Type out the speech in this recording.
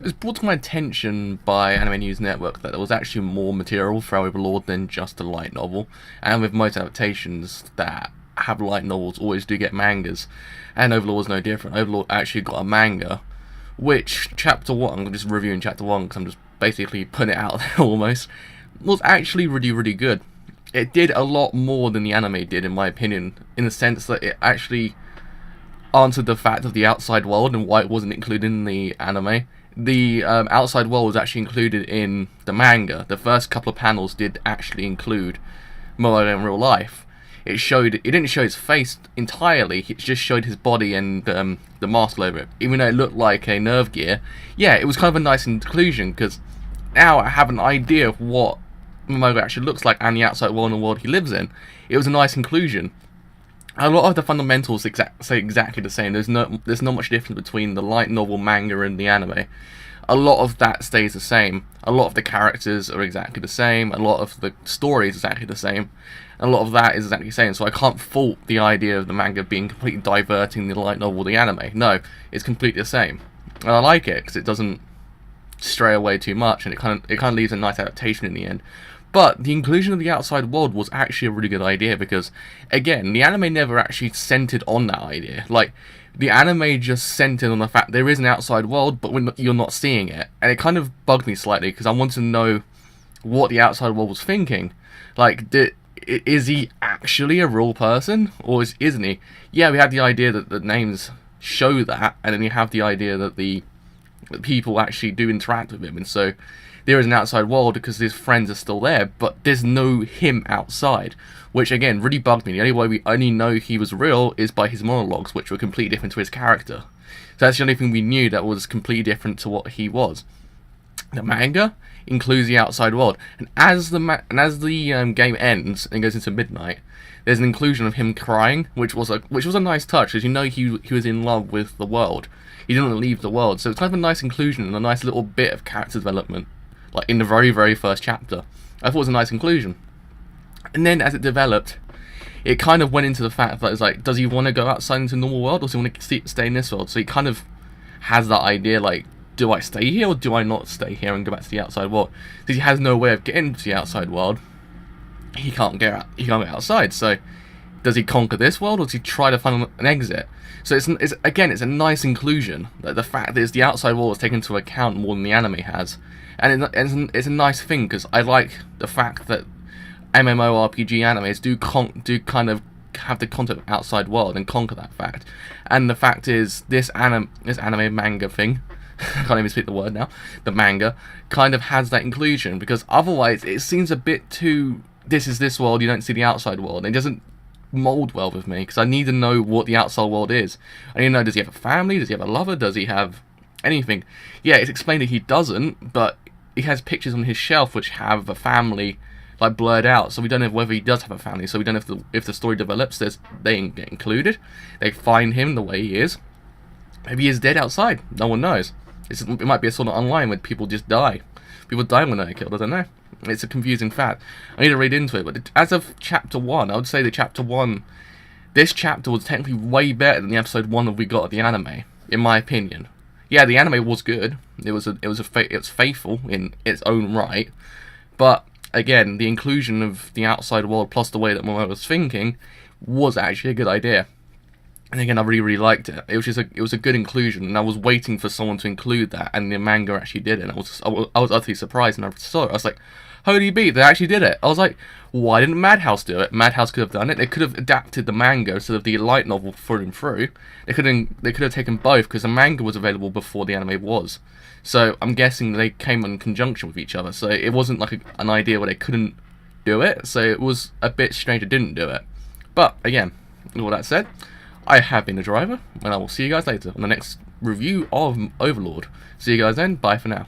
It was brought to my attention by Anime News Network that there was actually more material for Overlord than just a light novel, and with most adaptations that have light novels always do get mangas, and Overlord was no different. Overlord actually got a manga, which chapter 1, I'm just reviewing chapter 1 because I'm just basically putting it out there almost, was actually really good. It did a lot more than the anime did, in my opinion, in the sense that it actually answered the fact of the outside world and why it wasn't included in the anime. The outside world was actually included in the manga. The first couple of panels did actually include Momo in real life. It didn't show his face entirely, it just showed his body and the mask over it. Even though it looked like a nerve gear, yeah, it was kind of a nice inclusion, because now I have an idea of what Momo actually looks like and the outside world and the world he lives in. It was a nice inclusion. A lot of the fundamentals say exactly the same. There's not much difference between the light novel, manga, and the anime. A lot of that stays the same. A lot of the characters are exactly the same. A lot of the story is exactly the same. A lot of that is exactly the same. So I can't fault the idea of the manga being completely diverting the light novel, the anime. No, it's completely the same, and I like it because it doesn't stray away too much, and it kind of leaves a nice adaptation in the end. But the inclusion of the outside world was actually a really good idea because, again, the anime never actually centered on that idea. Like, the anime just centered on the fact there is an outside world, but you're not seeing it. And it kind of bugged me slightly because I wanted to know what the outside world was thinking. Like, is he actually a real person, or isn't he? Yeah, we had the idea that the names show that, and then you have the idea that the people actually do interact with him, and so there is an outside world because his friends are still there, but there's no him outside, which again really bugged me. The only way we only know he was real is by his monologues, which were completely different to his character. So that's the only thing we knew that was completely different to what he was. The manga includes the outside world, and as the game ends and goes into midnight, there's an inclusion of him crying, which was a nice touch, because you know he was in love with the world. He didn't want to leave the world, so it's kind of a nice inclusion and a nice little bit of character development, like in the very first chapter. I thought it was a nice inclusion. And then as it developed, it kind of went into the fact that it's like, does he want to go outside into the normal world, or does he want to stay in this world? So he kind of has that idea, like, do I stay here or do I not stay here and go back to the outside world? Because he has no way of getting to the outside world. He can't get out. He can't get outside. So does he conquer this world, or does he try to find an exit? So it's a nice inclusion. The fact is the outside world is taken into account more than the anime has, and it's a nice thing because I like the fact that MMORPG animes do kind of have the concept of outside world and conquer that fact. And the fact is this anime manga thing, I can't even speak the word now, the manga kind of has that inclusion, because otherwise it seems a bit too, this is this world, you don't see the outside world. It doesn't mold well with me, because I need to know what the outside world is. I need to know, does he have a family, does he have a lover, does he have anything? Yeah, it's explained that he doesn't, but he has pictures on his shelf which have a family like blurred out, so we don't know whether he does have a family. So we don't know if the story develops, they get included, they find him the way he is. Maybe he's dead outside, no one knows. It might be a sort of online where people just die. People die when they're killed, I don't know. It's a confusing fact. I need to read into it, but as of chapter 1, I would say that chapter 1, this chapter was technically way better than the episode 1 that we got of the anime, in my opinion. Yeah, the anime was good. It was faithful in its own right, but again, the inclusion of the outside world plus the way that Momo was thinking was actually a good idea. And again, I really liked it. It was a good inclusion, and I was waiting for someone to include that, and the manga actually did it. And I was utterly surprised when I saw it. I was like, holy beat, they actually did it. I was like, why didn't Madhouse do it? Madhouse could have done it. They could have adapted the manga instead of the light novel through and through. They could have taken both, because the manga was available before the anime was. So I'm guessing they came in conjunction with each other. So it wasn't like an idea where they couldn't do it. So it was a bit strange they didn't do it. But again, with all that said, I have been a driver, and I will see you guys later on the next review of Overlord. See you guys then. Bye for now.